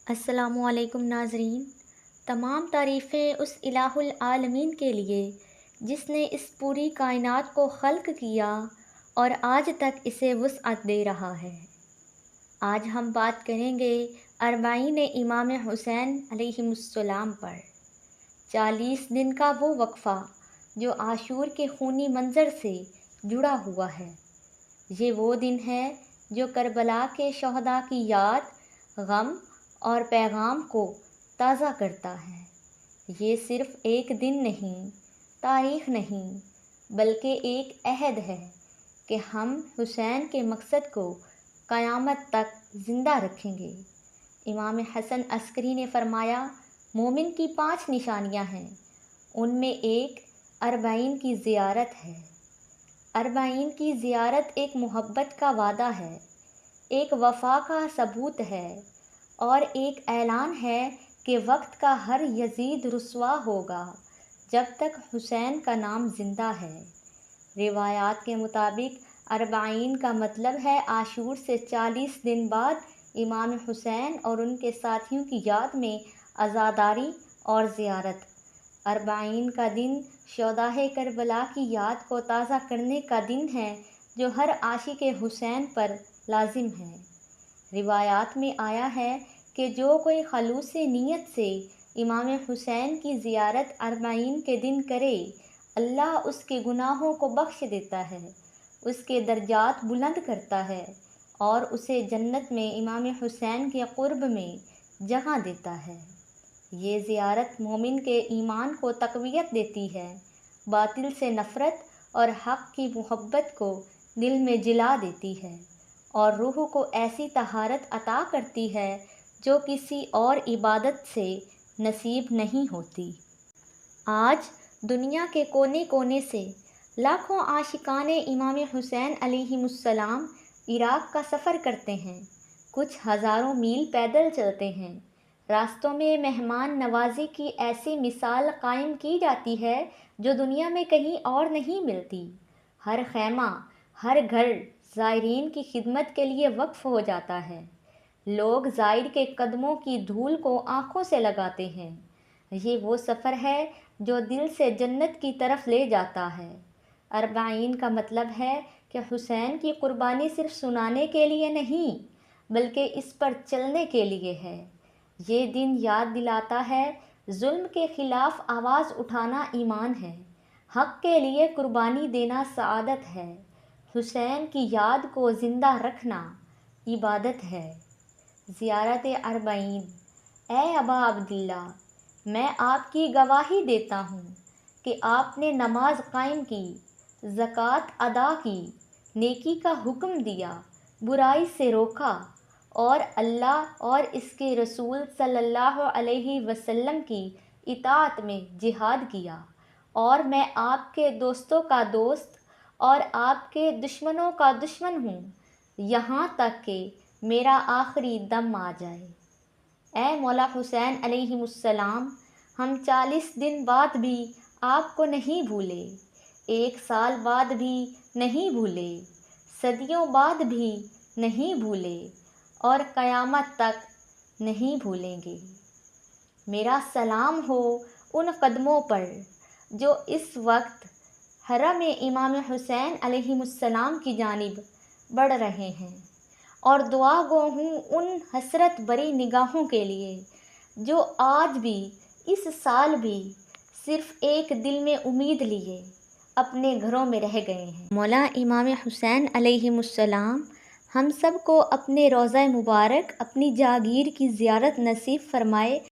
السلام علیکم ناظرین، تمام تعریفیں اس الہ العالمین کے لیے جس نے اس پوری کائنات کو خلق کیا اور آج تک اسے وسعت دے رہا ہے۔ آج ہم بات کریں گے اربعین امام حسین علیہ السلام پر۔ 40 دن کا وہ وقفہ جو عاشور کے خونی منظر سے جڑا ہوا ہے۔ یہ وہ دن ہے جو کربلا کے شہداء کی یاد، غم اور پیغام کو تازہ کرتا ہے۔ یہ صرف ایک دن نہیں، تاریخ نہیں، بلکہ ایک عہد ہے کہ ہم حسین کے مقصد کو قیامت تک زندہ رکھیں گے۔ امام حسن عسکری نے فرمایا، مومن کی 5 نشانیاں ہیں، ان میں ایک اربعین کی زیارت ہے۔ اربعین کی زیارت ایک محبت کا وعدہ ہے، ایک وفا کا ثبوت ہے اور ایک اعلان ہے کہ وقت کا ہر یزید رسوا ہوگا جب تک حسین کا نام زندہ ہے۔ روایات کے مطابق اربعین کا مطلب ہے عاشور سے 40 دن بعد امام حسین اور ان کے ساتھیوں کی یاد میں عزاداری اور زیارت۔ اربعین کا دن شہدائے کربلا کی یاد کو تازہ کرنے کا دن ہے جو ہر عاشق حسین پر لازم ہے۔ روایات میں آیا ہے کہ جو کوئی خلوص نیت سے امام حسین کی زیارت اربعین کے دن کرے، اللہ اس کے گناہوں کو بخش دیتا ہے، اس کے درجات بلند کرتا ہے اور اسے جنت میں امام حسین کے قرب میں جگہ دیتا ہے۔ یہ زیارت مومن کے ایمان کو تقویت دیتی ہے، باطل سے نفرت اور حق کی محبت کو دل میں جلا دیتی ہے اور روح کو ایسی طہارت عطا کرتی ہے جو کسی اور عبادت سے نصیب نہیں ہوتی۔ آج دنیا کے کونے کونے سے لاکھوں عاشقان امام حسین علیہ السلام عراق کا سفر کرتے ہیں، کچھ ہزاروں میل پیدل چلتے ہیں۔ راستوں میں مہمان نوازی کی ایسی مثال قائم کی جاتی ہے جو دنیا میں کہیں اور نہیں ملتی۔ ہر خیمہ، ہر گھر زائرین کی خدمت کے لیے وقف ہو جاتا ہے۔ لوگ زائر کے قدموں کی دھول کو آنکھوں سے لگاتے ہیں۔ یہ وہ سفر ہے جو دل سے جنت کی طرف لے جاتا ہے۔ اربعین کا مطلب ہے کہ حسین کی قربانی صرف سنانے کے لیے نہیں بلکہ اس پر چلنے کے لیے ہے۔ یہ دن یاد دلاتا ہے، ظلم کے خلاف آواز اٹھانا ایمان ہے، حق کے لیے قربانی دینا سعادت ہے، حسین کی یاد کو زندہ رکھنا عبادت ہے۔ زیارت اربعین۔ اے ابا عبداللہ، میں آپ کی گواہی دیتا ہوں کہ آپ نے نماز قائم کی، زکوٰۃ ادا کی، نیکی کا حکم دیا، برائی سے روکا اور اللہ اور اس کے رسول صلی اللہ علیہ وسلم کی اطاعت میں جہاد کیا، اور میں آپ کے دوستوں کا دوست اور آپ کے دشمنوں کا دشمن ہوں یہاں تک کہ میرا آخری دم آ جائے۔ اے مولا حسین علیہ السلام، ہم 40 دن بعد بھی آپ کو نہیں بھولے، 1 سال بعد بھی نہیں بھولے، صدیوں بعد بھی نہیں بھولے اور قیامت تک نہیں بھولیں گے۔ میرا سلام ہو ان قدموں پر جو اس وقت حرم امام حسین علیہ السلام کی جانب بڑھ رہے ہیں، اور دعا گو ہوں ان حسرت بری نگاہوں کے لیے جو آج بھی، اس سال بھی صرف ایک دل میں امید لیے اپنے گھروں میں رہ گئے ہیں۔ مولا امام حسین علیہ السلام ہم سب کو اپنے روضہ مبارک، اپنی جاگیر کی زیارت نصیب فرمائے۔